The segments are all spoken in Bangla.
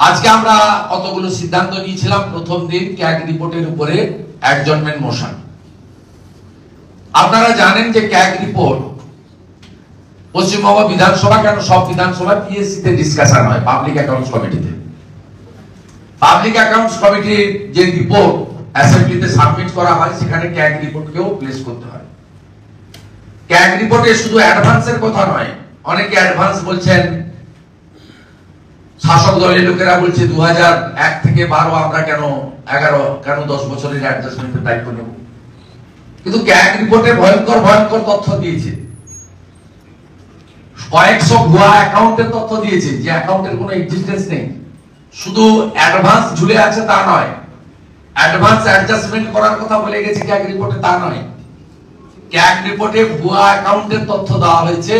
আজকে আমরা কতগুলো সিদ্ধান্ত নিয়েছিলাম। প্রথম দিন ক্যাগ রিপোর্টের উপরে অ্যাডজর্নমেন্ট মোশন। আপনারা জানেন যে ক্যাগ রিপোর্ট পশ্চিমবঙ্গ বিধানসভা কেন সব বিধানসভা পিএসসি তে ডিসকাশন হয়, পাবলিক অ্যাকাউন্টস কমিটিতে। পাবলিক অ্যাকাউন্টস কমিটির যে রিপোর্ট অ্যাসেম্বলিতে সাবমিট করা হয়, সেখানে ক্যাগ রিপোর্টকেও প্লেস করতে হয়। ক্যাগ রিপোর্টে শুধু অ্যাডভান্সের কথা নয়, অনেকে অ্যাডভান্স বলছেন, শাসক দলের লোকেরা বলছে 2001 থেকে 12 আমরা কেন 11 কেন 10 বছরের অ্যাডজাস্টমেন্টের দায়িত্ব নেব। কিন্তু ক্যাগ রিপোর্টে ভয়ঙ্কর ভয়ঙ্কর তথ্য দিয়েছে, কয়েকশো ভুয়া অ্যাকাউন্টের তথ্য দিয়েছে, যে অ্যাকাউন্টের কোনো এক্সিস্টেন্স নেই। শুধু অ্যাডভান্স ঝুলে আছে তা নয়, অ্যাডভান্স অ্যাডজাস্টমেন্ট করার কথা বলে গেছে ক্যাগ রিপোর্টে তা নয়। ক্যাগ রিপোর্টে ভুয়া অ্যাকাউন্টের তথ্য দেওয়া হয়েছে,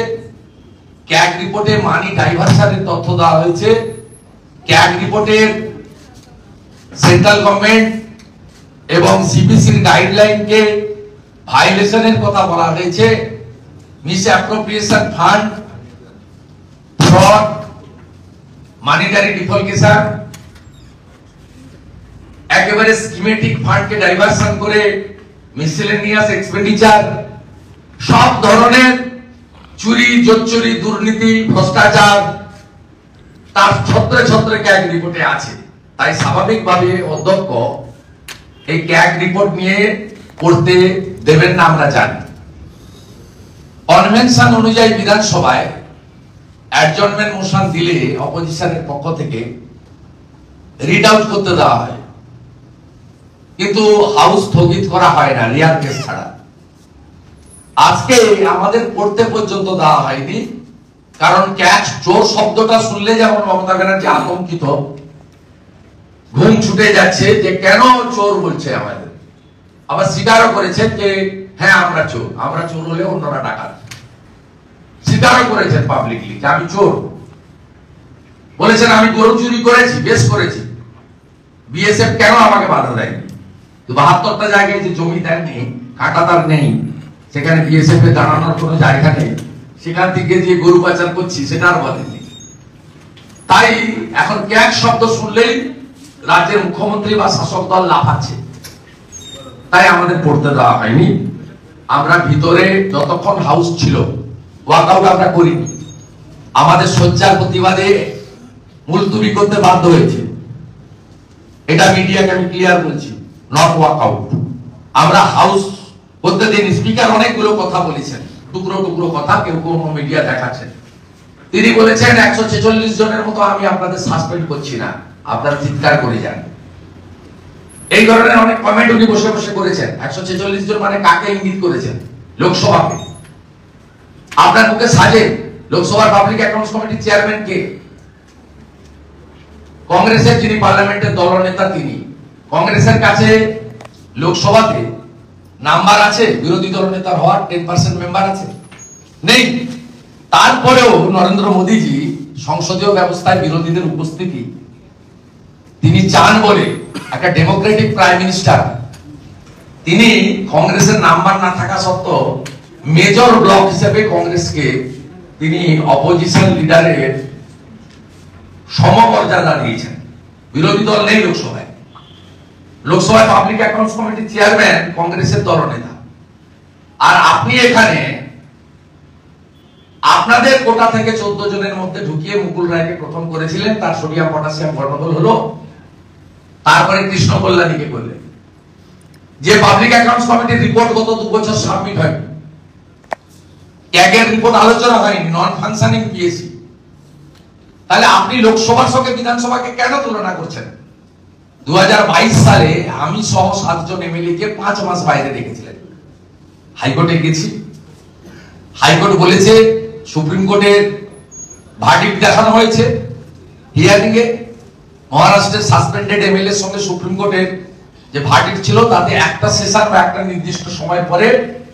ক্যাগ রিপোর্টে মানি ডাইভারশনের তথ্য দেওয়া হয়েছে, ক্যাগ রিপোর্টের সেন্ট্রাল গভর্নমেন্ট এবং সিবিসির গাইডলাইনকে ভায়োলেশনের কথা বলা হয়েছে, misappropriation fund, fraud, monetary defalcation, একেবারে স্কিমেটিক ফান্ডকে ডাইভারশন করে মিসেলেনিয়াস এক্সপেন্ডিচার, সব ধরনের চুরি, জোচ্চুরি, দুর্নীতি, ভ্রষ্টাচার তার ছত্রে ছত্রে ক্যাগ রিপোর্টে আছে। তাই স্বাভাবিকভাবে অধ্যক্ষ এই ক্যাগ রিপোর্ট নিয়ে পড়তে দেবেন না, আমরা জানি। কনভেনশন অনুযায়ী বিধানসভায় অ্যাডজর্নমেন্ট মোশন দিলে অপোজিশনের পক্ষ থেকে রিড আউট করতে দেওয়া হয়, কিন্তু হাউস স্থগিত করা হয় না রিয়ার কেস ছাড়া। আজকে আমাদের পড়তে পর্যন্ত দেওয়া হয়নি, কারণ ক্যাচ চোর শব্দটা শুনলে যেমন মমতা ব্যানার্জি আতঙ্কিত, ঘুম ছুটে যাচ্ছে যে কেন চোর বলছে আমাদের। আবার স্বীকারও করেছেন যে হ্যাঁ আমরা চোর হলে অন্যরা ডাকাত। স্বীকারও করেছেন পাবলিকলি যে আমি চোর। বলেছেন আমি গরু চুরি করেছি, বেশ করেছি, বিএসএফ কেন আমাকে বাধা দেয়নি। 72টা জায়গায় যে জমি দেননি, কাঁটাতার নেই, সেখানে বিএসএফ এর দাঁড়ানোর কোনো জায়গা নেই, সেখান থেকে যে গরু পাচার করছি সেটা আর বলেননি। তাই এখন ক্যাগ শব্দ শুনলেই রাজ্যের মুখ্যমন্ত্রী বা শাসক দল লাফাচ্ছে, তাই আমাদের পড়তে দেওয়া হয়নি। আমরা ভিতরে যতক্ষণ হাউস ছিল ওয়াকআউট আমরা করিনি, আমাদের সজ্জার প্রতিবাদে মুলতুবি করতে বাধ্য হয়েছে। এটা মিডিয়াকে আমি ক্লিয়ার বলছি, নট ওয়াকআউট। আমরা হাউস করতে দিন। স্পিকার অনেকগুলো কথা বলেছেন, টুকরো টুকরো কথা, কেউ কোন মিডিয়া দেখাচ্ছেন। তিনি বলেছেন 146 জনের মতো আমি আপনাদের সাসপেন্ড করছি না, আপনারা চিৎকার করে যান। এই ধরনের অনেক কমেন্ট উনি বসে বসে করেছেন। 146 জন মানে কাকে ইঙ্গিত করেছেন? লোকসভাকে। আপনার মুখে সাজে লোকসভার পাবলিক অ্যাকাউন্টস কমিটির চেয়ারম্যান কে? কংগ্রেসের যিনি পার্লামেন্টের দলনেতা তিনি। কংগ্রেসের কাছে লোকসভাতে নাম্বার আছে বিরোধী দলনেতার হওয়ার? 10% মেম্বার আছে? নেই। তারপরেও নরেন্দ্র মোদীজি সংসদীয় ব্যবস্থায় বিরোধীদের উপস্থিতি তিনি চান বলে, একটা ডেমোক্রেটিক প্রাইম মিনিস্টার, তিনি কংগ্রেসের নাম্বার না থাকা সত্ত্বেও মেজর ব্লক হিসেবে কংগ্রেসকে তিনি অপোজিশন লিডারের সমমর্যাদা দিয়েছেন। বিরোধী দল নেই লোকসভায়। লোকসভায় পাবলিক অ্যাকাউন্টস কমিটির চেয়ারম্যান কংগ্রেসের দলনেতা। আর আপনি এখানে আপনাদের কোটা থেকে 14 জনের মধ্যে ঢুকিয়ে মুকুল রায়কে প্রথম করেছিলেন, তার সোডিয়াম পটাশিয়াম গন্ডগোল হলো, তারপরে কৃষ্ণ কল্যাণীকে করলেন। যে পাবলিক অ্যাকাউন্টস কমিটির রিপোর্ট গত 2 বছর সাবমিট হয়নি, ক্যাগের রিপোর্ট আলোচনা হয়নি, নন ফাংশনিং পিএসসি। তাহলে আপনি লোকসভার সঙ্গে বিধানসভাকে কেন তুলনা করছেন? 2022 সালে আমি সহ 7 জন এমএলএ কে 5 মাস বাইরে রেখেছিলেন। হাইকোর্টে গেছি, হাইকোর্ট বলেছে, সুপ্রিম কোর্টের ভার্ডিক্ট দেখানো হয়েছে হিয়ারিং এ, মহারাষ্ট্রের সাসপেন্ডেড এমএলএ সঙ্গে সুপ্রিম কোর্টের যে ভার্ডিক্ট ছিল তাতে একটা সেশন বা একটা নির্দিষ্ট সময় পরে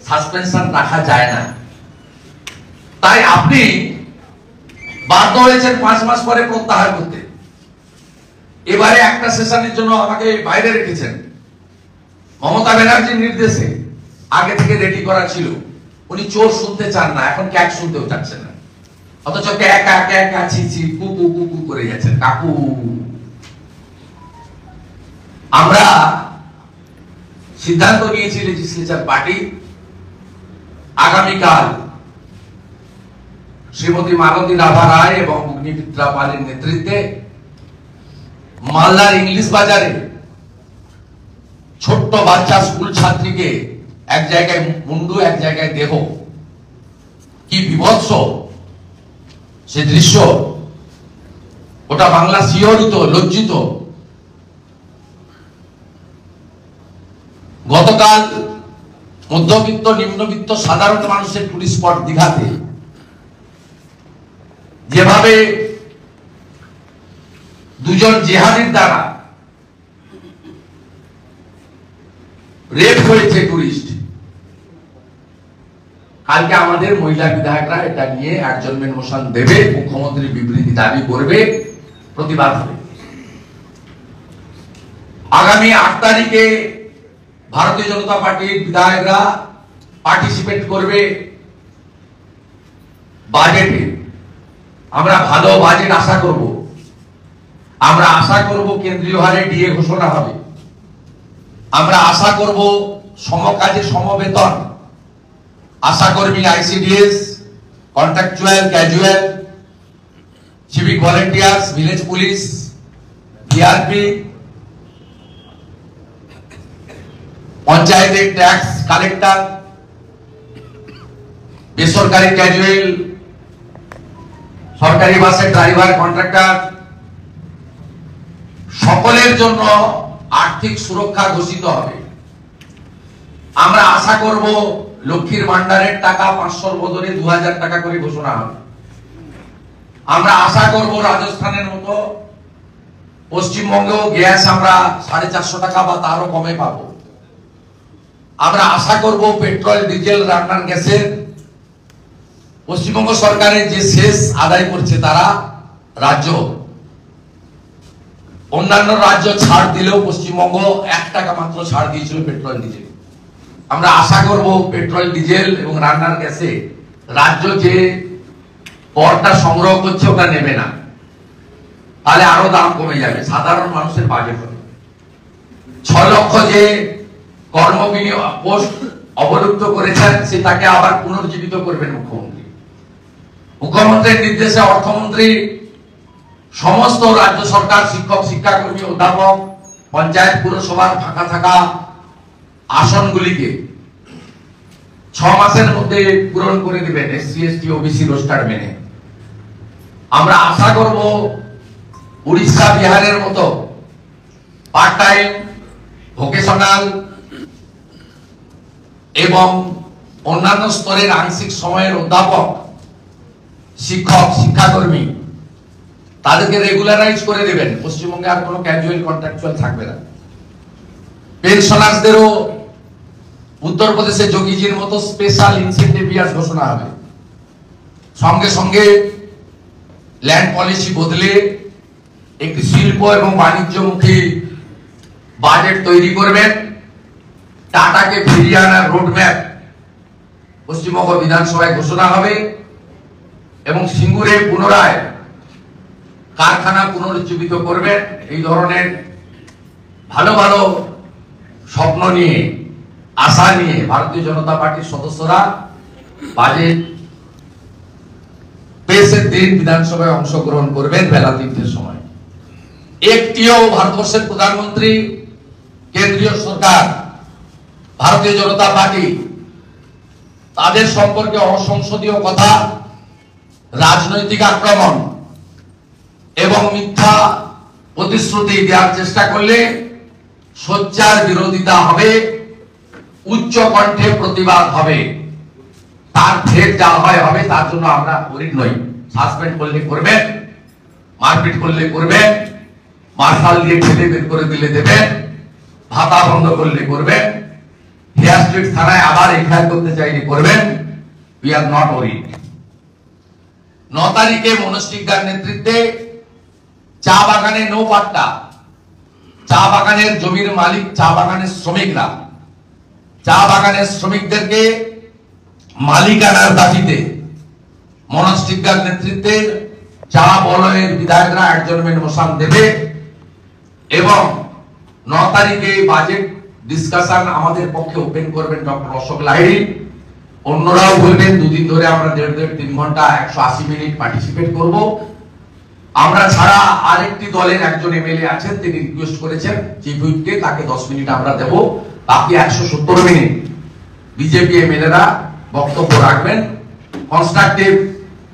সাসপেনশন রাখা যায় না। তাই আপনি বাধ্য হয়েছেন 5 মাস পরে প্রত্যাহার করতে। এবারে একটা সেশনের জন্য আমাকে বাইরে রেখেছেন। মমতা ব্যানার্জির নির্দেশে আগে থেকে রেডি করা ছিল। উনি চোর শুনতে চান না, এখন ক্যাক শুনতেও চাচ্ছেন না। অথচ ক্যাক ক্যাক ক্যাক ছি ছি কু কু কু কু করে যাচ্ছেন। কাকু আমরা সিদ্ধান্ত নিয়েছি লেজিসলেচার পার্টি আগামীকাল শ্রীমতী মালতী রাভা রায় এবং অগ্নিমিত্রা পালের নেতৃত্বে মালদার ইংলিশ বাজারে ছোট্ট বাচ্চা স্কুল ছাত্রীকে এক জায়গায় মুন্ডু এক জায়গায় দেহ, কি বিভৎস সে দৃশ্য, ওটা বাংলা শিহরিত, লজ্জিত। গতকাল মধ্যবিত্ত নিম্নবিত্ত সাধারণ মানুষের টুরিস্ট স্পট দীঘাতে যেভাবে দুজন জেহাদির দ্বারা রেপ হয়েছে টুরিস্ট, কালকে আমাদের মহিলা বিধায়করা এটা নিয়ে অ্যাডজর্নমেন্ট মোশন দেবে, মুখ্যমন্ত্রী বিবৃতি দাবি করবে, প্রতিবাদ হবে। আগামী 8 তারিখে ভারতীয় জনতা পার্টির বিধায়করা পার্টিসিপেট করবে বাজেটে। আমরা ভালো বাজেট আশা করব। আমরা আশা করব কেন্দ্রীয় হারে ডিএ ঘোষণা হবে। আমরা আশা করব সমকাজে সমবেতন, আশাকর্মী, ICDS, contractual, casual, civic volunteers, village police, VRP, পঞ্চায়েতের ট্যাক্স কালেক্টর, বেসরকারি ক্যাজুয়াল, সরকারি বাসের ড্রাইভার, কন্ট্রাক্টর, সকলের জন্য আর্থিক সুরক্ষা ঘোষিত হবে। আমরা আশা করব লক্ষ্মীর ভান্ডারের টাকা 500 বদলে 2000 টাকা করে ঘোষণা হবে। আমরা আশা করব রাজস্থানের মতো পশ্চিমবঙ্গেও গ্যাস আমরা 450 টাকা বা তারও কমে পাবো। আমরা আশা করব পেট্রোল, ডিজেল, রান্নার গ্যাসের পশ্চিমবঙ্গ সরকারের যে শেষ আদায় করছে তারা রাজ্য, অন্যান্য রাজ্য ছাড় দিলেও পশ্চিমবঙ্গ 1 টাকা মাত্র ছাড় দিয়েছিল পেট্রোল ডিজেল। আমরা আশা করব পেট্রোল, ডিজেল এবং রান্নার গ্যাসে রাজ্য যে করটা সংগ্রহ করছে ওটা নেবে না, তাহলে আরো দাম কমে যাবে, সাধারণ মানুষের বাজেট হবে। 6 লক্ষ যে কর্মবিনিয়োগ পোস্ট অবলুপ্ত করেছেন সেটাকে আবার পুনর্জীবিত করবেন মুখ্যমন্ত্রী। মুখ্যমন্ত্রীর নির্দেশে অর্থমন্ত্রী সমস্ত রাজ্য সরকার, শিক্ষক, শিক্ষাকর্মী, অধ্যাপক, পঞ্চায়েত, পুরসভার ফাঁকা থাকা আসনগুলিকে 6 মাসের মধ্যে পূরণ করে দিবেন এসসি, এসটি, ওবিসি রোস্টার মেনে। আমরা আশা করব উড়িষ্যা, বিহারের মতো পার্ট টাইম, ভোকেশনাল এবং অন্যান্য স্তরের আংশিক সময়ের অধ্যাপক, শিক্ষক, শিক্ষাকর্মী তাদেরকে রেগুলারাইজ করে দেবেন। পশ্চিমবঙ্গে আর কোনো ক্যাজুয়াল, কন্ট্রাকচুয়াল থাকবে না। পেনশনার্সদেরও উত্তরপ্রদেশে যোগীজির মতো স্পেশাল ইনসেন্টিভ ইয়ার্স ঘোষণা হবে। সঙ্গে সঙ্গে ল্যান্ড পলিসি বদলে একটি শিল্প এবং বাণিজ্যমুখী বাজেট তৈরি করবেন। টাটাকে ফিরিয়ে আনার রোডম্যাপ পশ্চিমবঙ্গ বিধানসভায় ঘোষণা হবে এবং সিঙ্গুরে পুনরায় কারখানা পুনরুজ্জীবিত করবেন। এই ধরনের ভালো ভালো স্বপ্ন নিয়ে, আশা নিয়ে ভারতীয় জনতা পার্টির সদস্যরা বাজেট পেশের দিন বিধানসভায় অংশগ্রহণ করবেন বেলা 3টের সময়। একটিও ভারতবর্ষের প্রধানমন্ত্রী, কেন্দ্রীয় সরকার, ভারতীয় জনতা পার্টি তাদের সম্পর্কে অসংসদীয় কথা, রাজনৈতিক আক্রমণ এবং মিথ্যা প্রতিশ্রুতি দেওয়ার চেষ্টা করলে সোচ্চার বিরোধিতা হবে, উচ্চ কণ্ঠে প্রতিবাদ হবে। তার ফের যা হয় হবে, তার জন্য আমরা গরিব নই। সাসপেন্ড করলে করবেন, মারপিট করলে করবেন, মার্শাল দিয়ে ঠেলে বের করে দিলে দেবেন, ভাতা বন্ধ করলে করবেন, হেয়ার স্ট্রিট থানায় আবার এফআইআর করতে চাইলে করবেন। We are not worried. 9 তারিখে মনস্টিকদার নেতৃত্বে চা বাগানে নো পাট্টা, চা বাগানের জমির মালিক, চা বাগানের শ্রমিকরা, চা বাগানের শ্রমিকদেরকে মালিকানার দাবিতে মনস্টিকদার নেতৃত্বে চা বলয়ের বিধায়করা অ্যাডজর্নমেন্ট মোশন দেবে এবং 9 তারিখে বাজেট ডিসকাশন আমাদের পক্ষে ওপেন করবেন ডক্টর অশোক লাহিড়ী। অন্যরাও বলবেন। দুদিন ধরে আমরা 1.5-3 ঘন্টা 180 মিনিট পার্টিসিপেট করব। আমরা ছাড়া আরেকটি দলের একজন এমএলএ আছেন, তিনি রিকোয়েস্ট করেছেন চিফ হুইপকে, তাকে 10 মিনিট আমরা দেব। বাকি 170 মিনিট বিজেপি এমএলএরা বক্তব্য রাখবেন। কনস্ট্রাকটিভ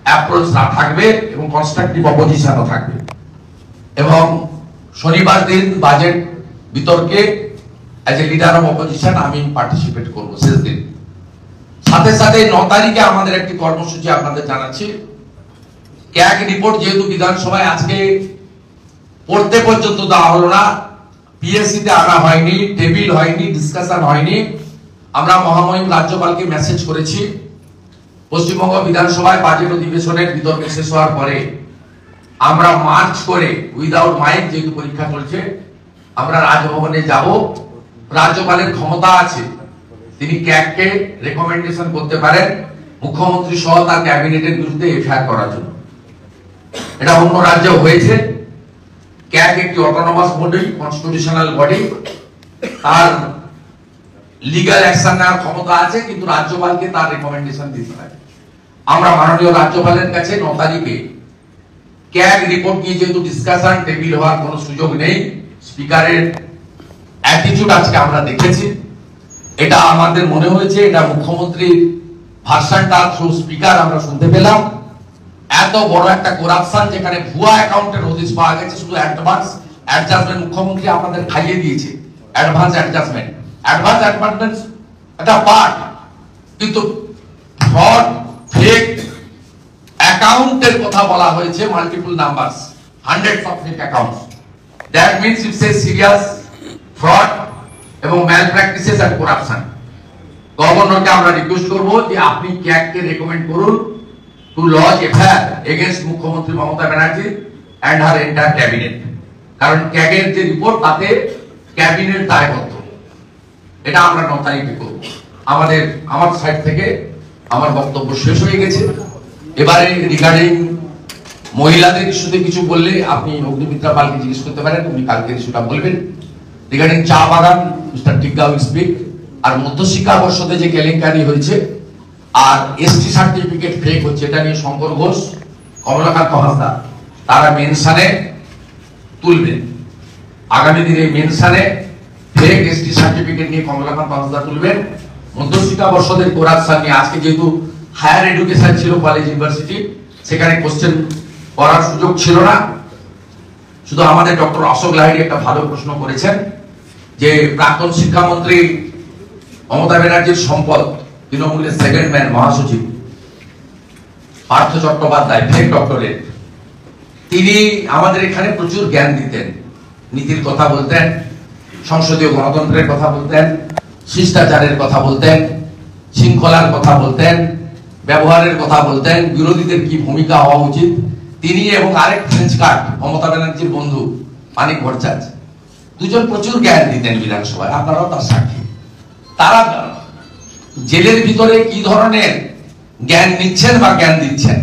অ্যাপ্রোচ থাকবে এবং কনস্ট্রাকটিভ অপোজিশনও থাকবে। এবং শনিবার দিন বাজেট বিতর্কে as a leader of opposition আমি পার্টিসিপেট করব শেষ দিন। সাথে সাথে 9 তারিখে আমাদের একটি কর্মসূচি আপনাদের জানাচ্ছি। ক্যাগ রিপোর্ট যেহেতু বিধানসভায় আজকে পড়তে পর্যন্ত দেওয়া হলো না, পিএসসিতে আনা হয়নি, টেবিল হয়নি, ডিসকাশন হয়নি, আমরা মহামহিম রাজ্যপালকে মেসেজ করেছি। পশ্চিমবঙ্গ বিধানসভায় বাজেট অধিবেশনের বিতর্ক শেষ হওয়ার পরে আমরা মার্চ করে উইদাউট মাইক, যেহেতু পরীক্ষা চলছে, আমরা রাজভবনে যাব। রাজ্যপালের ক্ষমতা আছে, তিনি ক্যাগকে রেকমেন্ডেশন করতে পারেন মুখ্যমন্ত্রী সহ তার ক্যাবিনেটের বিরুদ্ধে এফআইআর করার জন্য। এটা অন্য রাজ্যে হয়েছে। ক্যাগ একটি অটোনমাস বডি, কনস্টিটিউশনাল বডি, তার লিগ্যাল অ্যাকশন নেওয়ার ক্ষমতা আছে, কিন্তু রাজ্যপালকে তার রেকমেন্ডেশন দিতে হয়। আমরা মাননীয় রাজ্যপালের কাছে 9 তারিখে ক্যাগ রিপোর্ট নিয়ে যেহেতু ডিসকাশন টেবিল হওয়ার কোনো সুযোগ নেই, স্পিকারের অ্যাটিটিউড আজকে আমরা দেখেছি, এটা আমাদের মনে হয়েছে এটা মুখ্যমন্ত্রীর ভার্সনটা থ্রু স্পিকার আমরা শুনতে পেলাম। এত বড় একটা করাপশন, যেখানে ভুয়া অ্যাকাউন্টের হদিস পাওয়া গেছে, শুধু অ্যাডভান্স অ্যাডজাস্টমেন্ট মুখ্যমন্ত্রী আপনাদের খাইয়ে দিয়েছে। অ্যাডভান্স অ্যাডজাস্টমেন্ট একটা পার্ট, কিন্তু ফ্রড, ফেক অ্যাকাউন্টের কথা বলা হয়েছে, multiple numbers, hundreds of fake accounts. That means it's a serious fraud এবং ম্যাল প্র্যাকটিসেস এন্ড করাপশন। গভর্নরকে আমরা রিকোয়েস্ট করব যে আপনি ক্যাগকে রেকমেন্ড করুন টু লজ এফআইআর এগেইনস্ট মুখ্যমন্ত্রী Mamata Banerjee and her entire cabinet. কারণ ক্যাগের যে রিপোর্ট, তাতে ক্যাবিনেট দায়বদ্ধ। এটা আমরা 9 তারিখে করব। আমার সাইড থেকে আমার বক্তব্য শেষ হয়ে গেছে। এবারে রিগার্ডিং মহিলাদের ইস্যুতে কিছু বললে আপনি অগ্নিমিত্রা পালকে জিজ্ঞেস করতে পারেন, উনি কালকে ইস্যুটা বলবেন। রিগার্ডিং চা বাগান, মিস্টার টিগ্গা উইল স্পিক। আর মধ্যশিক্ষা পর্ষদে যে কেলেঙ্কারি হয়েছে আর এসটি সার্টিফিকেট ফেক হচ্ছে, এটা নিয়ে শঙ্কর ঘোষ, কমলাকান্ত হাসদা তারা মেনশনে তুলবেন। আগামী দিনে মেনশনে ফেক এসটি সার্টিফিকেট নিয়ে কমলাকান্ত হাসদা তুলবেন। মধ্যশিক্ষা পর্ষদের করাপশন নিয়ে আজকে যেহেতু হায়ার এডুকেশন ছিল কলেজ ইউনিভার্সিটি, সেখানে কোশ্চেন করার সুযোগ ছিল না। শুধু আমাদের ডক্টর অশোক লাহিড়ী একটা ভালো প্রশ্ন করেছেন যে প্রাক্তন শিক্ষামন্ত্রী মমতা ব্যানার্জির সম্পদ তৃণমূলের সেকেন্ড ম্যান মহাসচিব পার্থ চট্টোপাধ্যায়, ফেক ডক্টরেট, তিনি আমাদের এখানে প্রচুর জ্ঞান দিতেন, নীতির কথা বলতেন, সংসদীয় গণতন্ত্রের কথা বলতেন, শিষ্টাচারের কথা বলতেন, শৃঙ্খলার কথা বলতেন, ব্যবহারের কথা বলতেন, বিরোধীদের কি ভূমিকা হওয়া উচিত। তিনি এবং আরেক ফ্রেঞ্চ কার্ড মমতা ব্যানার্জির বন্ধু মানিক ভট্টাচার্য, দুজন প্রচুর জ্ঞান দিতেন বিধানসভায়, আপনারাও তার সাক্ষী। তারা জেলের ভিতরে কি ধরনের জ্ঞান নিচ্ছেন বা জ্ঞান দিচ্ছেন,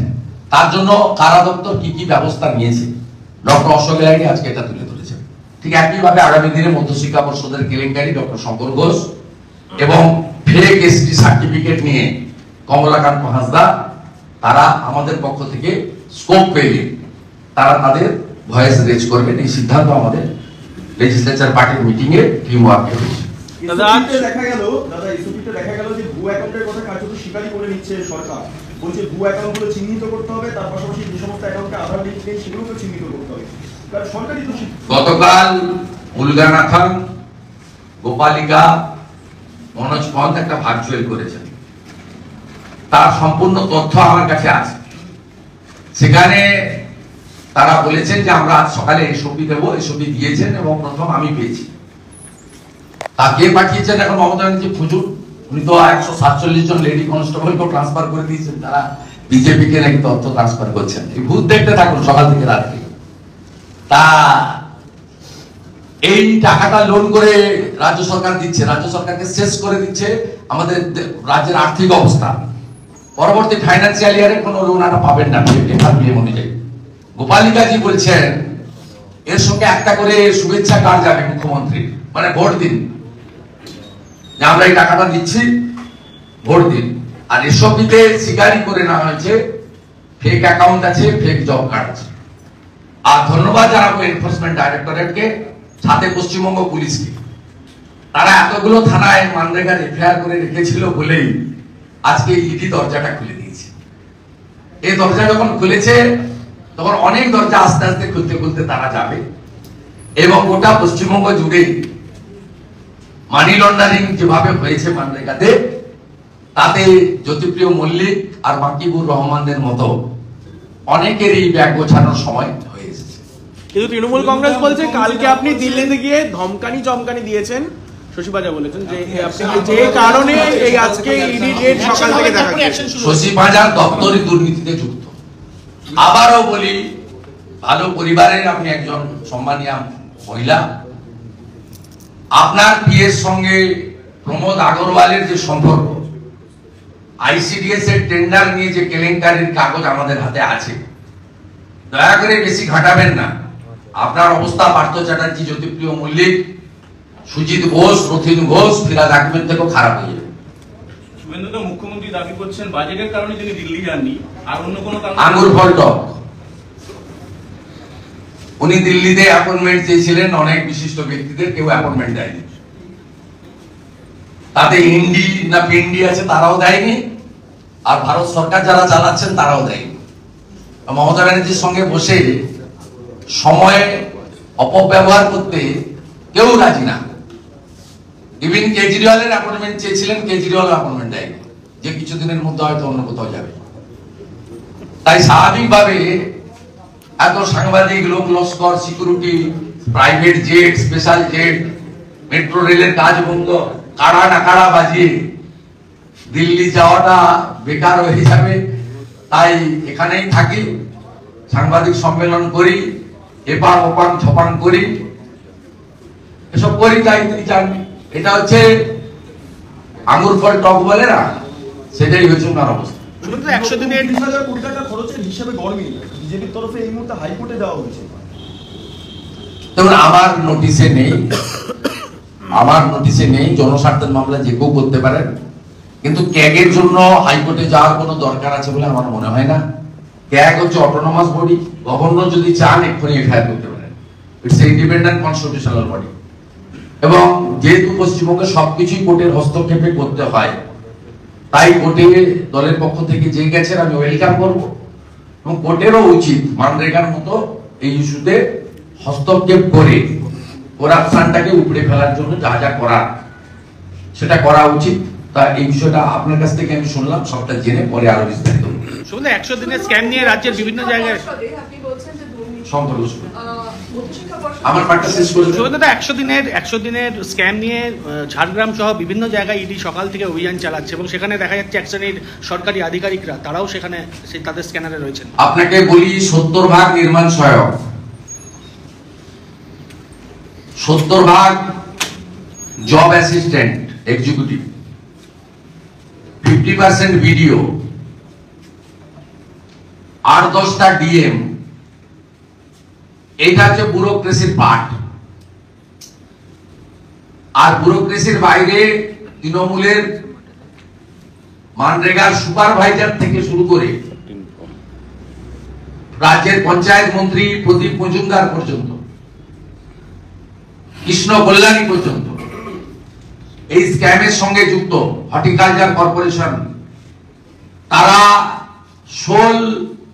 তার জন্য কারা দপ্তর কি কি ব্যবস্থা নিয়েছে, ডক্টর অশোক লাহিড়ী আজকে এটা তুলে ধরেছেন। ঠিক একইভাবে আগামী দিনে মধ্যশিক্ষা পর্ষদের কেলেঙ্কারি ডক্টর শঙ্কর ঘোষ এবং ফেক এসটি সার্টিফিকেট নিয়ে কমলাকান্ত হাসদা, তারা আমাদের পক্ষ থেকে স্কোপ পেলে তারা তাদের ভয়েস রেজ করবেন। এই সিদ্ধান্ত আমাদের লেজিসলেচার পার্টির মিটিং এ টিম ওয়ার্কে হয়েছে। দেখা গেল যে ভুয়া অ্যাকাউন্টের কথা কার্যত স্বীকারই করে নিচ্ছে সরকার, বলছে ভুয়া অ্যাকাউন্টগুলো চিহ্নিত করতে হবে, তার পাশাপাশি যে সমস্ত অ্যাকাউন্টে আধার লিঙ্ক নেই সেগুলোকে চিহ্নিত করতে হবে। সরকারই তো গতকাল মুলগানাথন, গোপালিকা, মনোজ পন্থ একটা ভার্চুয়াল করেছেন, তার সম্পূর্ণ তথ্য আমার কাছে আছে। সেখানে তারা বলেছেন যে আমরা আজ সকালে এসপি দেবো, এসপি দিয়েছেন এবং প্রথম আমি পেয়েছি। তাকে পাঠিয়েছেন এখন মমতা ব্যানার্জি খুঁজুন। উনি তো 147 জন লেডি কনস্টেবলকে ট্রান্সফার করে দিয়েছেন, তারা বিজেপিকে নাকি তথ্য ট্রান্সফার করছেন। এই ভূত দেখতে থাকুন সকাল থেকে রাত্রি। তা এই টাকাটা লোন করে রাজ্য সরকার দিচ্ছে, রাজ্য সরকারকে শেষ করে দিচ্ছে আমাদের রাজ্যের আর্থিক অবস্থা। পরবর্তী ফাইন্যান্সিয়াল ইয়ারে কোনো লোন আর পাবেন না অনুযায়ী। গোপালিকাজি বলছেন এর সঙ্গে একটা করে শুভেচ্ছা কার্ড যাবে মুখ্যমন্ত্রী, মানে ভোট দিন, যে আমরা এই টাকাটা দিচ্ছি, ভোট দিন। আর এসব দিতে স্বীকারই করে নেওয়া হয়েছে ফেক অ্যাকাউন্ট আছে, ফেক জব কার্ড আছে। আর ধন্যবাদ জানাবো এনফোর্সমেন্ট ডাইরেক্টরেটকে, সাথে পশ্চিমবঙ্গ পুলিশকে। তারা এতগুলো থানায় মানরেগার এফআইআর করে রেখেছিল বলেই আজকে ইডি দরজাটা খুলে দিয়েছে। এই দরজা যখন খুলেছে তখন অনেক দরজা আস্তে আস্তে খুলতে খুলতে তারা যাবে, এবং গোটা পশ্চিমবঙ্গ জুড়ে মানি লন্ডারিং যেভাবে হয়েছে মানরেগাতে, তাতে জ্যোতিপ্রিয় মল্লিক আর মাকিবুর রহমানদের মতো অনেকেরই ব্যাগ গোছানোর সময় হয়ে এসেছে। কিন্তু তৃণমূল কংগ্রেস বলছে কালকে আপনি দিল্লিতে গিয়ে ধমকানি চমকানি দিয়েছেন, শশী পাঁজা বলেছেন যে আপনি যে কারণে এই আজকে ইডি ডেট সকাল থেকে দেখা গেছে। শশী পাঁজার দপ্তরি দুর্নীতিতে যুক্ত। আবারও বলি, ভালো পরিবারের আপনি একজন সম্মানীয় মহিলা, আপনার পিএর সঙ্গে প্রমোদ আগরওয়ালের যে সম্পর্ক, আইসিডিএস এর টেন্ডার নিয়ে যে কেলেঙ্কারির কাগজ আমাদের হাতে আছে, দয়া করে বেশি ঘাটাবেন না। আপনার অবস্থা পার্থ চ্যাটার্জি, জ্যোতিপ্রিয় মল্লিক, সুজিত ঘোষ, রথিন ঘোষ, ফিরাজ আহমেদ থেকেও খারাপ হয়ে যাবে। শুভেন্দু, মুখ্যমন্ত্রী দাবি করছেন বাজেটের কারণে তিনি দিল্লি যাননি, আর অন্য কোনো কারণে। আঙ্গুর ফল টক। উনি দিল্লিতে অ্যাপয়েন্টমেন্ট চেয়েছিলেন অনেক বিশিষ্ট ব্যক্তিদের, কেউ অ্যাপয়েন্টমেন্ট দেয়নি। তাতে হিন্দি না পিন্ডি আছে তারাও দেয়নি, আর ভারত সরকার যারা চালাচ্ছেন তারাও দেয়নি। মমতা ব্যানার্জির সঙ্গে বসে সময় অপব্যবহার করতে কেউ রাজি না। ইভিন কেজরিওয়ালের অ্যাপয়েন্টমেন্ট চেয়েছিলেন, কেজরিওয়াল অ্যাপয়েন্টমেন্ট দেয়নি, যে কিছুদিনের মধ্যে হয়তো অন্য কোথাও যাবে। তাই স্বাভাবিকভাবে এত সাংবাদিক, লোক Laskar, security, private jet, special jet, metro রেলের কাজ বন্ধ, কাড়া নাকাড়া বাজিয়ে দিল্লি যাওয়াটা বেকার হয়ে যাবে। তাই এখানেই থাকি, সাংবাদিক সম্মেলন করি, এপাং ওপাং ছপাং করি, এসব করি, তাই তিনি চান। এটা হচ্ছে আঙুর ফল টক বলে না, সেটাই হচ্ছে ওনার অবস্থা। 100 দিনের 30,000 কোটি টাকা খরচের হিসাবে গরমিল বিজেপির তরফে এই মুহূর্তে হাইকোর্টে দেওয়া হয়েছে। দেখুন, আমার নোটিশে নেই, জনস্বার্থের মামলা যে কেউ করতে পারেন, কিন্তু ক্যাগের জন্য হাইকোর্টে যাওয়ার কোনো দরকার আছে বলে আমার মনে হয় না। ক্যাগ হচ্ছে অটোনমাস বডি, গভর্নর যদি চান এক্ষুনি এফআইআর করতে পারেন। It's a independent constitutional body, এবং যেহেতু পশ্চিমবঙ্গে সবকিছুই কোর্টের হস্তক্ষেপে করতে হয়, তাই কোর্টে দলের পক্ষ থেকে যে গেছেন আমি ওয়েলকাম করবো, এবং কোর্টেরও উচিত মানরেগার মতো এই ইস্যুতে হস্তক্ষেপ করে করাপশনটাকে উপড়ে ফেলার জন্য যা যা করার সেটা করা উচিত। তা এই বিষয়টা আপনার কাছ থেকে আমি শুনলাম, সবটা জেনে পরে আরো বিস্তারিত। শুধু 100 দিনের স্ক্যাম নিয়ে রাজ্যের বিভিন্ন জায়গায় আপনি বলছেন যে সম্পর্ক আমার পাঠটা শেষ করে শুভেন্দু, 100 দিনের স্ক্যাম নিয়ে ঝাড়গ্রাম সহ বিভিন্ন জায়গায় ইডি সকাল থেকে অভিযান চালাচ্ছে, এবং সেখানে দেখা যাচ্ছে এক শ্রেণীর সরকারি আধিকারিকরা তারাও সেখানে তাদের স্ক্যানারে রয়েছেন। আপনাকে বলি, 70% নির্মাণ সহায়ক, 70% জব অ্যাসিস্ট্যান্ট এক্সিকিউটিভ, 50% ভিডিও, 8-10টা ডিএম, এইটা হচ্ছে ব্যুরোক্রেসির পার্ট। আর ব্যুরোক্রেসির বাইরে তৃণমূলের মানরেগার সুপারভাইজার থেকে শুরু করে রাজ্যের পঞ্চায়েত মন্ত্রী প্রদীপ মজুমদার পর্যন্ত, কৃষ্ণ কল্যাণী পর্যন্ত এই স্ক্যামের সঙ্গে যুক্ত। হর্টিকালচার কর্পোরেশন, তারা সোল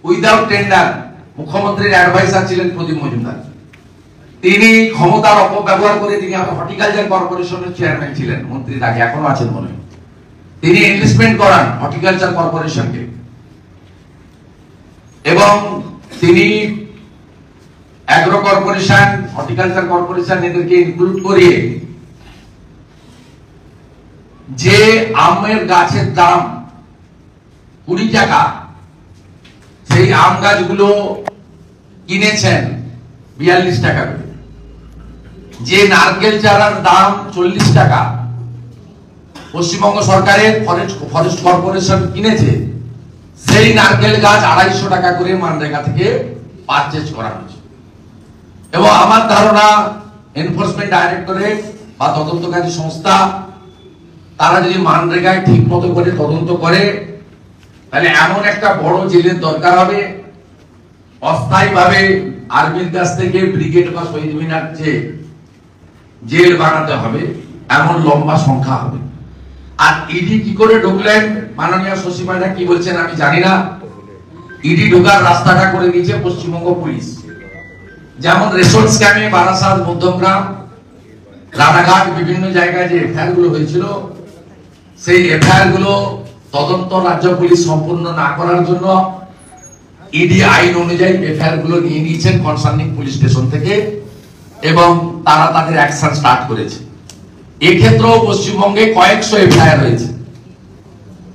উইদাউট টেন্ডার, মুখ্যমন্ত্রীর অ্যাডভাইসার ছিলেন প্রদীপ মজুমদার। তিনি ক্ষমতার অপব্যবহার করে তিনি হর্টিকালচার কর্পোরেশনের চেয়ারম্যান ছিলেন, মন্ত্রীর আগে, এখনো আছেন মনে হয়। তিনি এনলিস্টমেন্ট করান হর্টিকালচার কর্পোরেশনকে, এবং তিনি অ্যাগ্রো কর্পোরেশন, হর্টিকালচার কর্পোরেশন এদেরকে ইনক্লুড করিয়ে যে আমের গাছের দাম 20 টাকা, সেই আম গাছগুলো কিনেছেন 42 টাকা করে। যে নারকেল চারার দাম 40 টাকা পশ্চিমবঙ্গ সরকারের ফরেস্ট কর্পোরেশন কিনেছে, সেই নারকেল গাছ 250 টাকা করে মানরেগা থেকে পারচেজ করা হয়েছে। এবং আমার ধারণা এনফোর্সমেন্ট ডাইরেক্টরেট বা তদন্তকারী সংস্থা তারা যদি মানরেগায় ঠিক মতো করে তদন্ত করে, তাহলে এমন একটা বড় জেলের দরকার হবে, অস্থায়ীভাবে আর্মির কাছ থেকে ব্রিগেড বা শহীদ মিনার যে জেল বানাতে হবে, এমন লম্বা সংখ্যা হবে। আর ইডি কি করে ঢুকলেন, মাননীয় সচিবালয় কি বলছেন আমি জানি না। ইডি ঢোকার রাস্তাটা করে দিয়েছে পশ্চিমবঙ্গ পুলিশ। যেমন রেশন স্ক্যামে বারাসাত, মধ্যমগ্রাম, রানাঘাট বিভিন্ন জায়গায় যে এফআইআর গুলো হয়েছিল, সেই এফআইআর গুলো তদন্ত রাজ্য পুলিশ সম্পূর্ণ না করার জন্য ইডি আইন অনুযায়ী এফআইআর গুলো নিয়ে নিয়েছেন কনসার্নিং পুলিশ স্টেশন থেকে এবং তারা তাদের অ্যাকশন স্টার্ট করেছে। এক্ষেত্রেও পশ্চিমবঙ্গে কয়েকশো এফআইআর হয়েছে।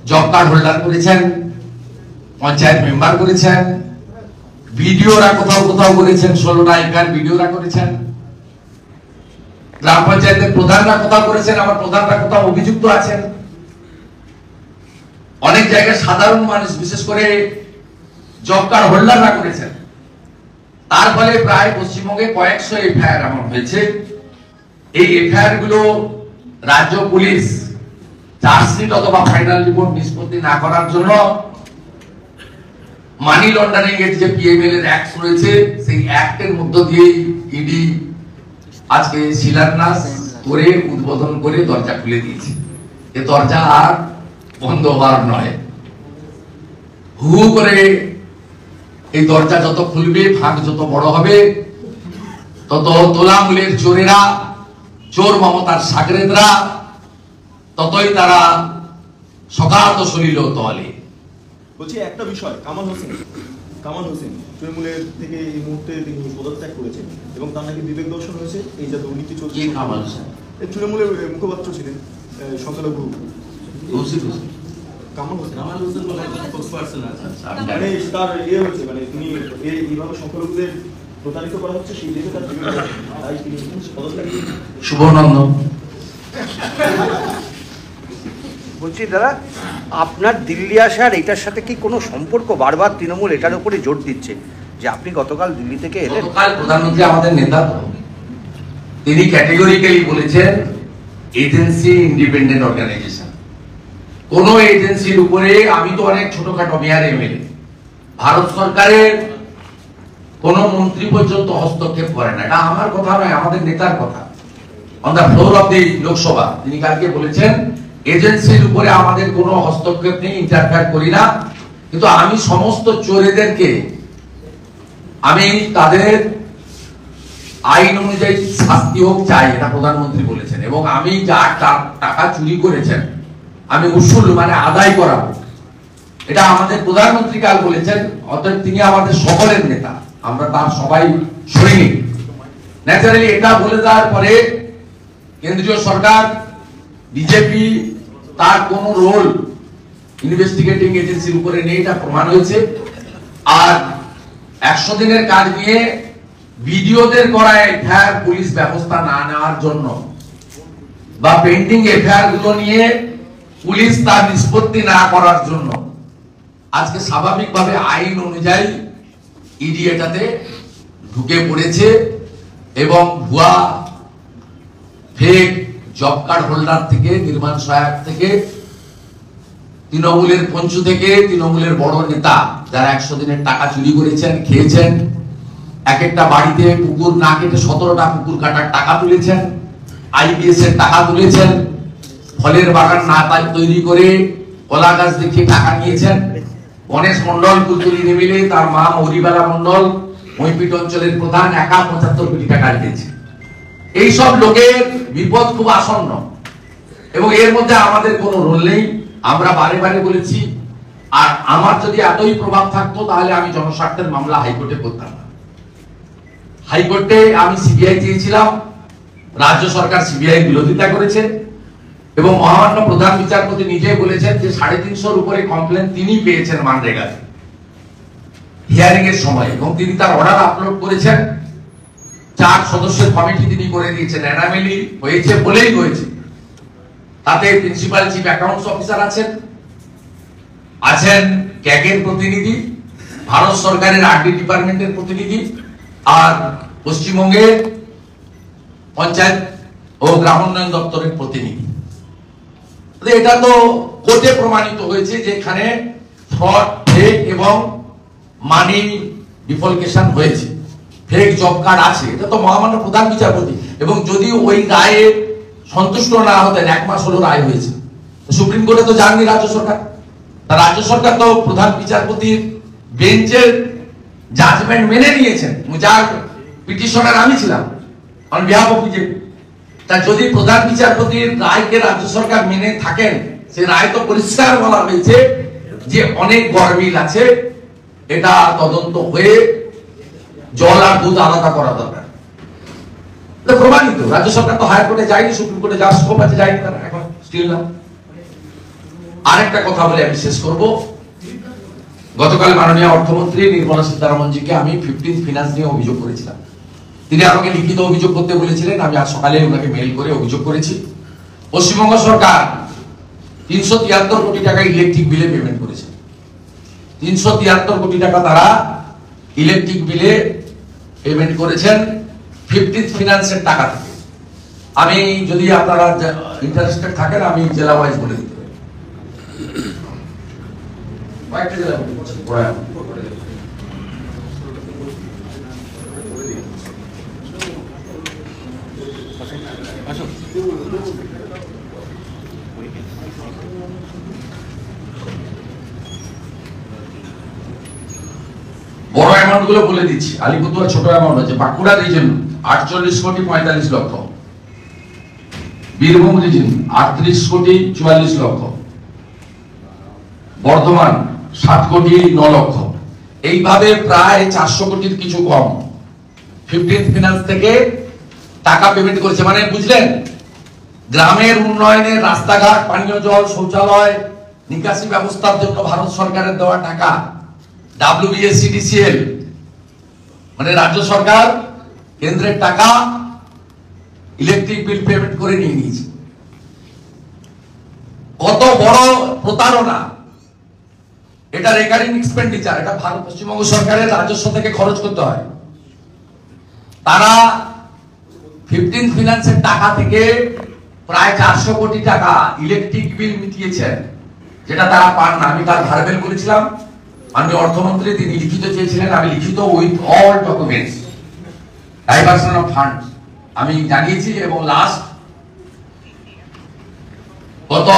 জব কার্ড হোল্ডার করেছেন, পঞ্চায়েত মেম্বার করেছেন, বিডিওরা কোথাও কোথাও করেছেন, 16টা এফআইআর বিডিওরা করেছেন, গ্রাম পঞ্চায়েতের প্রধানরা কোথাও করেছেন, আবার প্রধানরা কোথাও অভিযুক্ত আছেন। অনেক জায়গায় সাধারণ মানুষ, বিশেষ করে জব কার্ড হোল্ডাররা করেছেন। তার ফলে প্রায় পশ্চিমবঙ্গে কয়েকশো এফআইআর এমন হয়েছে। এই এফআইআর গুলো রাজ্য পুলিশ চার্জশিট অথবা ফাইনাল রিপোর্ট নিষ্পত্তি না করার জন্য মানি লন্ডারিং এর যে পিএমএল এর অ্যাক্ট রয়েছে, সেই অ্যাক্টের মধ্য দিয়ে ইডি আজকে শিলান্যাস করে উদ্বোধন করে দরজা খুলে দিয়েছে। এ দরজা আর বন্ধ হওয়ার নয়। হু করে এই দরজা যত খুলবে, ফাঁক যত বড় হবে, তত তোলামূলের চোরেরা, চোর মমতার সাগরেদরা ততই তারা সকাত সলিল তলে। বলছি একটা বিষয়, কামাল হোসেন তৃণমূলের থেকে এই মুহূর্তে তিনি পদত্যাগ করেছেন এবং তার নাকি বিবেক দর্শন হয়েছে। এই যে দুর্নীতি চলছে, কামাল হোসেন তৃণমূলের মুখপাত্র ছিলেন সংখ্যালঘু কামাল হোসেন মানে তার হচ্ছে, মানে তিনি এইভাবে সংখ্যালঘুদের প্রতারিত করা হচ্ছে, সেই দেখে তার তাই তিনি পদত্যাগ। শুভনন্দ বলছি দাদা, আপনার দিল্লি আসার এটার সাথে কি কোনো সম্পর্ক? বারবার তৃণমূল এটার উপরে জোর দিচ্ছে যে আপনি গতকাল দিল্লি থেকে এলেন। গতকাল প্রধানমন্ত্রী আমাদের নেতা, তিনি ক্যাটেগরিক্যালি বলেছেন এজেন্সি ইন্ডিপেন্ডেন্ট অর্গানাইজেশন। কোন এজেন্সির উপরে, আমি তো অনেক ছোটখাটো মেয়র এমএলএ, ভারত সরকারের কোন মন্ত্রী পর্যন্ত হস্তক্ষেপ করে না। এটা আমার কথা নয়, আমাদের নেতার কথা। On the floor of the Lok Sabha তিনি কালকে বলেছেন এজেন্সির উপরে আমাদের কোনো হস্তক্ষেপ নেই, ইন্টারফেয়ার করি না। কিন্তু আমি সমস্ত চোরেদেরকে আমি তাদের আইন অনুযায়ী শাস্তি হোক চাই, এটা প্রধানমন্ত্রী বলেছেন। এবং আমি যা টাকা চুরি করেছেন আমি উসুল মানে আদায় করাবো, এটা আমাদের প্রধানমন্ত্রী কাল বলেছেন। অতএব তিনি আমাদের সকলের নেতা, আমরা তার সবাই সৈনিক। ন্যাচারালি এটা বলে দেওয়ার পরে কেন্দ্রীয় সরকার, বিজেপি তার কোন রোল ইনভেস্টিগেটিং এজেন্সির উপরে নেই, এটা প্রমাণ হয়েছে। আর 100 দিনের কাজ নিয়ে ভিডিওদের করা এফআইআর পুলিশ ব্যবস্থা না নেওয়ার জন্য বা পেন্ডিং এফআইআর গুলো নিয়ে পুলিশ তার নিষ্পত্তি না করার জন্য আজকে স্বাভাবিকভাবে আইন অনুযায়ী ইডি এটাতে ঢুকে পড়েছে এবং ভুয়া ফেক জব কার্ড হোল্ডার থেকে, নির্মাণ সহায়ক থেকে, তৃণমূলের পঞ্চু থেকে, তৃণমূলের বড় নেতা যারা 100 দিনের টাকা চুরি করেছেন, খেয়েছেন, এক একটা বাড়িতে পুকুর না কেটে 17টা পুকুর কাটার টাকা তুলেছেন, আইপিএস এর টাকা তুলেছেন, ফলের বাগান না তৈরি করে কলা গাছ দেখিয়ে টাকা নিয়েছেন। গণেশ মন্ডল কুলতুরি মিলে তার মা মরিবালা মন্ডল মইপিট অঞ্চলের প্রধান, একা 75 কোটি টাকা দিয়েছে। এইসব লোকের বিপদ খুব আসন্ন এবং এর মধ্যে আমাদের কোনো রোল নেই। আমরা বারে বারে বলেছি, আর আমার যদি এতই প্রভাব থাকতো তাহলে আমি জনস্বার্থের মামলা হাইকোর্টে করতাম না। হাইকোর্টে আমি সিবিআই চেয়েছিলাম, রাজ্য সরকার সিবিআই বিরোধিতা করেছে এবং মহামান্য প্রধান বিচারপতি নিজে বলেছেন যে 350-র উপরে কমপ্লেন তিনি পেয়েছেন মানরেগা হিয়ারিং এর সময় এবং তিনি তার অর্ডার আপলোড করেছেন। 4 সদস্যের কমিটি তিনি করে দিয়েছেন, এনামেলি হয়েছে বলেই হয়েছে। তাতে প্রিন্সিপাল চিফ অ্যাকাউন্টস অফিসার আছেন ক্যাগের প্রতিনিধি, ভারত সরকারের আরডি ডিপার্টমেন্টের প্রতিনিধি, আর পশ্চিমবঙ্গের পঞ্চায়েত ও গ্রামোন্নয়ন দপ্তরের প্রতিনিধি। এটা তো কোর্টে প্রমাণিত হয়েছে যে এখানে ফ্রড, ফেক এবং মানি ডিফলকেশন হয়েছে, ফেক জব কার্ড আছে। এটা তো মহামান্য প্রধান বিচারপতি, এবং যদি ওই রায়ে সন্তুষ্ট না হতেন, 1 মাস হলো রায় হয়েছে, সুপ্রিম কোর্টে তো যাননি রাজ্য সরকার। তা রাজ্য সরকার তো প্রধান বিচারপতির বেঞ্চের জাজমেন্ট মেনে নিয়েছেন, যার পিটিশনার আমি ছিলাম অন বিহাফ অফ বিজেপি। তা যদি প্রধান বিচারপতির রায়কে রাজ্য সরকার মেনে থাকেন, সে রায় তো পরিষ্কার বলা হয়েছে যে অনেক গরমিল আছে, এটা তদন্ত হয়ে জল আর দুধ আলাদা করা দরকার। প্রমাণিত। রাজ্য সরকার তো হায়ার কোর্টে যায়নি, সুপ্রিম কোর্টে যার স্কোপ আছে যায়নি, তারা এখন স্টিল না। আরেকটা কথা বলে আমি শেষ করব। গতকাল মাননীয় অর্থমন্ত্রী নির্মলা সীতারামনজিকে আমি 15th ফিনান্স নিয়ে অভিযোগ করেছিলাম। তিনি আমাকে লিখিত অভিযোগ করতে বলেছিলেন, আমি আজ সকালে ওনাকে মেইল করে অভিযোগ করেছি। পশ্চিমবঙ্গ সরকার 373 কোটি টাকা ইলেকট্রিক বিলে পেমেন্ট করেছে। 373 কোটি টাকা তারা ইলেকট্রিক বিলে পেমেন্ট করেছেন 15th ফিনান্সের টাকা থেকে। আমি যদি আপনারা ইন্টারেস্টেড থাকেন, আমি জেলা ওয়াইজ বলে দিতে পারি। কয়েকটা জেলা বড় অ্যামাউন্ট গুলো বলে দিচ্ছি। আলিপুরদুয়ার ছোট অ্যামাউন্ট আছে। বাঁকুড়া রিজন 48 কোটি 45 লক্ষ, বীরভূম রিজন 38 কোটি 44 লক্ষ, বর্ধমান 7 কোটি 9 লক্ষ। এইভাবে প্রায় 400 কোটির কিছু কম 15th ফিনান্স থেকে টাকা পেমেন্ট করেছে। মানে বুঝলেন, গ্রামের উন্নয়নে রাস্তাঘাট, পানীয় জল, শৌচালয়, নিকাশি ব্যবস্থার জন্য ভারত সরকারের দেওয়া টাকা, WBSCDCL, মানে রাজ্য সরকার কেন্দ্রের টাকা ইলেকট্রিক বিল পেমেন্ট করে নিয়ে নিয়েছে। কত বড় প্রতারণা! এটা রেকারিং এক্সপেন্ডিচার, এটা ভারত পশ্চিমবঙ্গ সরকারের রাজস্ব থেকে খরচ করতে হয়। তারা 15th ফিনান্সের টাকা থেকে প্রায় 400 কোটি টাকা ইলেকট্রিক বিল মিটিয়েছেন, যেটা তারা পান না। আমি তার ভার্বেল বলেছিলাম, মাননীয় অর্থমন্ত্রী তিনি লিখিত চেয়েছিলেন, আমি লিখিত with all documents diversion of funds আমি জানিয়েছি। এবং লাস্ট গত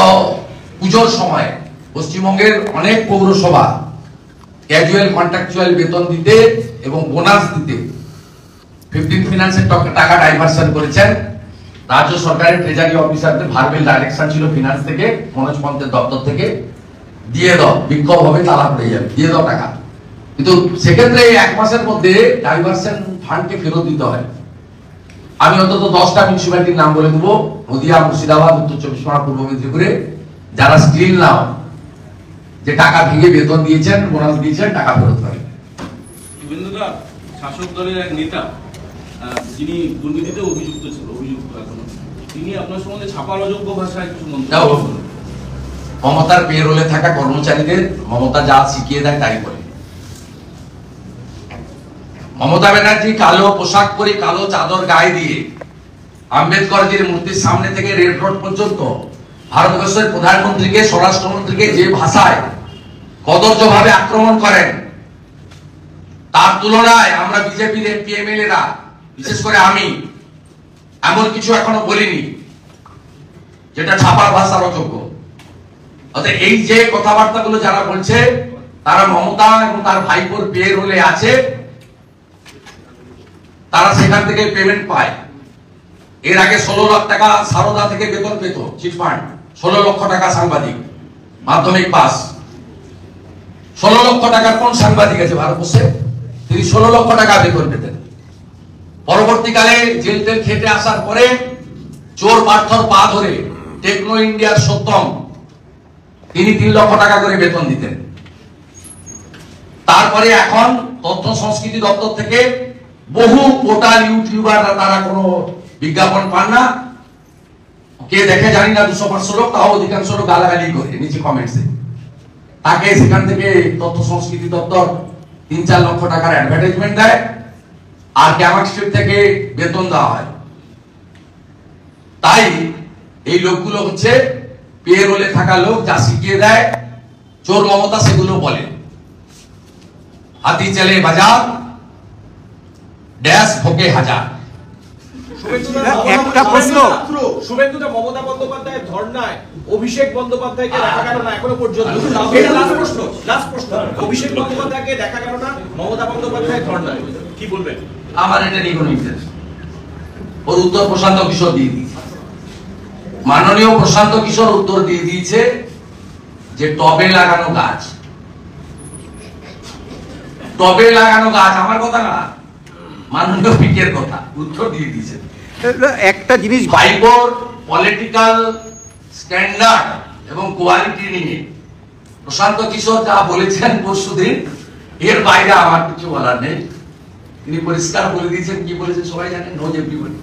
পুজোর সময় পশ্চিমবঙ্গের অনেক পৌরসভা ক্যাজুয়াল কন্ট্রাকচুয়াল বেতন দিতে এবং বোনাস দিতে 15th ফিনান্সের টাকা ডাইভারশন করেছেন। রাজ্য সরকারের ট্রেজারি অফিসারদের ভার্বেল ডাইরেকশন ছিল ফিনান্স থেকে, মনোজ পন্থের দপ্তর থেকে, দিয়ে দাও, বিক্ষোভ হবে, তালা পড়ে যাবে, দিয়ে দাও টাকা। কিন্তু সেক্ষেত্রে 1 মাসের মধ্যে ডাইভারশন ফান্ডকে ফেরত দিতে হয়। আমি অন্তত 10টা মিউনিসিপ্যালিটির নাম বলে দেবো, নদিয়া, মুর্শিদাবাদ, উত্তর 24 পরগনা, পূর্ব মেদিনীপুরে, যারা স্টিল নাও যে টাকা ভেঙে বেতন দিয়েছেন, বোনাস দিয়েছেন, টাকা ফেরত হবে। শুভেন্দুদা, শাসক দলের এক নেতা যিনি দুর্নীতিতে অভিযুক্ত এখনো, তিনি আপনার সম্বন্ধে ছাপার অযোগ্য ভাষায় কিছু মন্তব্য করেন। মমতার পেরোলে থাকা কর্মচারীদের মমতা যা শিখিয়ে দেয় তাই করে। মমতা ব্যানার্জি কালো পোশাক পরে, কালো চাদর গায়ে দিয়ে আম্বেদকরজির মূর্তির সামনে থেকে রেড রোড পর্যন্ত ভারতবর্ষের প্রধানমন্ত্রীকে, স্বরাষ্ট্রমন্ত্রীকে যে ভাষায় কদর্যভাবে আক্রমণ করেন, তার তুলনায় আমরা বিজেপির এমপি এমএলএরা, বিশেষ করে আমি, এমন কিছু এখনো বলিনি যেটা ছাপার ভাষার অযোগ্য। অর্থাৎ এই যে কথাবার্তাগুলো যারা বলছে, তারা মমতা এবং তার ভাইপোর পেয়ে রোলে আছে, তারা সেখান থেকে পেমেন্ট পায়। এর আগে 16 লাখ টাকা সারদা থেকে বেতন পেত, চিটফান্ড। 16 লক্ষ টাকা সাংবাদিক, মাধ্যমিক পাস। 16 লক্ষ টাকার কোন সাংবাদিক আছে ভারতবর্ষে? তিনি 16 লক্ষ টাকা বেতন পেতেন। পরবর্তীকালে জেল টেল খেটে আসার পরে চোর পার্থর পা ধরে টেকনো ইন্ডিয়ার সত্যম, তিনি 3 লক্ষ টাকা করে বেতন দিতেন। তারপরে এখন তথ্য সংস্কৃতি দপ্তর থেকে বহু পোর্টাল, ইউটিউবাররা তারা কোনো বিজ্ঞাপন পান না, কে দেখে জানি না, 200-500 লোক, তাও অধিকাংশ লোক গালাগালি করে নিচে কমেন্টসে। তাকে সেখান থেকে তথ্য সংস্কৃতি দপ্তর 3-4 লক্ষ টাকার অ্যাডভার্টাইজমেন্ট দেয়, আর ক্যামাক স্ট্রিট থেকে বেতন দেওয়া হয়। তাই এই লোকগুলো হচ্ছে পেরোলে থাকা লোক, যা শিখিয়ে দেয় চোর মমতা সেগুলো বলে। হাতি চলে বাজার, ড্যাশ ভোকে হাজার। একটা প্রশ্ন, শুভেন্দুদা মমতা বন্দ্যোপাধ্যায়ের ধর্নায় অভিষেক বন্দ্যোপাধ্যায়কে দেখা গেল না এখনো পর্যন্ত। এটা লাস্ট প্রশ্ন, অভিষেক বন্দ্যোপাধ্যায়কে দেখা গেল না মমতা বন্দ্যোপাধ্যায়ের ধর্নায়, কি বলবেন? আমার এটা নিয়ে কোনো ইন্টারেস্ট। ওর উত্তর প্রশান্ত কিশোর দিয়ে দিয়েছে, মাননীয় প্রশান্ত কিশোর উত্তর দিয়ে দিয়েছে যে টবে লাগানো গাছ, টবে লাগানো গাছ আমার কথা না, মাননীয় পিকের কথা, উত্তর দিয়ে দিয়েছে। একটা জিনিস ভাইবোর পলিটিক্যাল স্ট্যান্ডার্ড এবং কোয়ালিটি নিয়ে প্রশান্ত কিশোর যা বলেছেন পরশুদিন, এর বাইরে আমার কিছু বলার নেই। তিনি পরিষ্কার বলে দিয়েছেন, কি বলেছেন সবাই জানেন, নোজ এভরিবডি।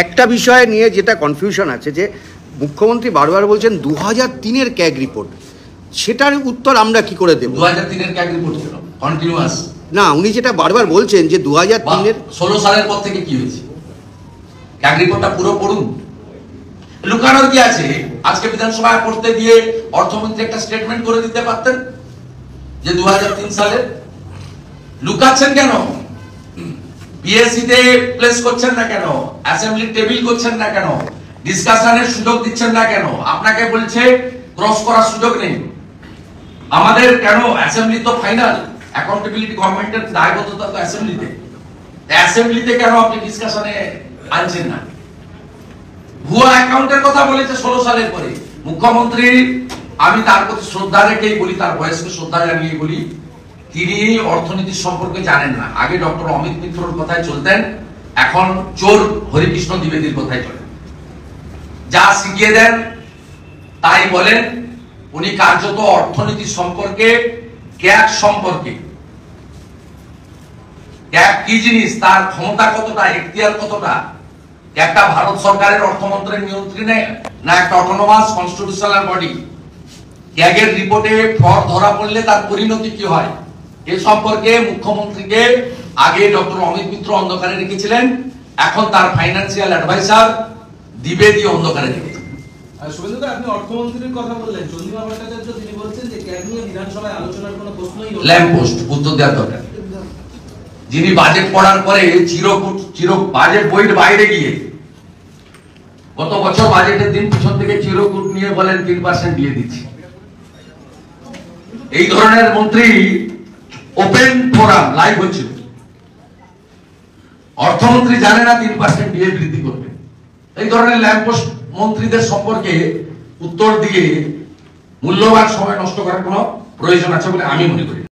একটা বিষয় নিয়ে যেটা কনফিউশন আছে যে মুখ্যমন্ত্রী বারবার বলছেন 2003-এর ক্যাগ রিপোর্ট, সেটার উত্তর আমরা কি করে দেব? 2003-এর ক্যাগ রিপোর্ট ছিল কন্টিনিউয়াস। না, উনি যেটা বারবার বলছেন যে 2003-এর 16 সালের পর থেকে কি হয়েছে, ক্যাগ রিপোর্টটা পুরো পড়ুন। লুকানোর কি আছে? আজকে বিধানসভায় পড়তে গিয়ে অর্থমন্ত্রী একটা স্টেটমেন্ট করে দিতে পারতেন যে 2003 সালে। লুকাচ্ছেন কেন? পিএসসি তে প্লেস করছেন না কেন? অ্যাসেম্বলি টেবিল করছেন না কেন? ডিসকাশনের সুযোগ দিচ্ছেন না কেন? আপনাকে বলছে ক্রস করার সুযোগ নেই। আমাদের কেন? অ্যাসেম্বলি তো ফাইনাল, অ্যাকাউন্টেবিলিটি গভর্নমেন্টের দায়বদ্ধতা তো অ্যাসেম্বলিতে। অ্যাসেম্বলিতে কেন আপনি ডিসকাশনে আনছেন না? ভুয়া অ্যাকাউন্টের কথা বলেছে 16 সালের পরে মুখ্যমন্ত্রী। আমি তার প্রতি শ্রদ্ধা রেখেই বলি, তার বয়সকে শ্রদ্ধা জানিয়ে বলি, তিনি অর্থনীতির সম্পর্কে জানেন না। আগে ডক্টর অমিত মিত্রর কথায় চলতেন, এখন চোর হরিকৃষ্ণ দ্বিবেদীর কথায় চলেন। যা শিখিয়ে দেন তাই বলেন। উনি কার্যত অর্থনীতি সম্পর্কে, ক্যাগ সম্পর্কে, ক্যাগ কি জিনিস, তার ক্ষমতা কতটা, এখতিয়ার কতটা, একটা ভারত সরকারের অর্থমন্ত্রীর নিয়ন্ত্রণে না একটা অটোনোমাস কনস্টিটিউশনাল বডি, ক্যাগের রিপোর্টে ফ্রড ধরা পড়লে তার পরিণতি কি হয়, এ সম্পর্কে মুখ্যমন্ত্রীকে আগে ডক্টর অমিত মিত্র অন্ধকারে রেখেছিলেন, এখন তার ফাইন্যান্সিয়াল অ্যাডভাইসার দ্বিবেদী অন্ধকারে রেখেছেন। শুভেন্দুদা, আপনি অর্থমন্ত্রীর কথা বললেন, চন্দ্রিমা ভট্টাচার্য তিনি বলছেন যে ক্যাগ নিয়ে বিধানসভায় আলোচনার কোনো প্রশ্নই হলো না। ল্যাম্প পোস্ট উত্তর দেওয়ার দরকার। যিনি বাজেট পড়ার পরে বাজেট বইয়ের বাইরে গিয়ে গত বছর বাজেটের দিন পিছন থেকে চিরকুট নিয়ে বলেন 3% দিয়ে দিচ্ছি, এই ধরনের মন্ত্রী ওপেন ফোরাম লাইভ হচ্ছিল, অর্থমন্ত্রী জানে না 3% দিয়ে বৃদ্ধি করবে। এই ধরনের ল্যাম্পপোস্ট মন্ত্রীদের সম্পর্কে উত্তর দিয়ে মূল্যবান সময় নষ্ট করার কোনো প্রয়োজন আছে বলে আমি মনে করি।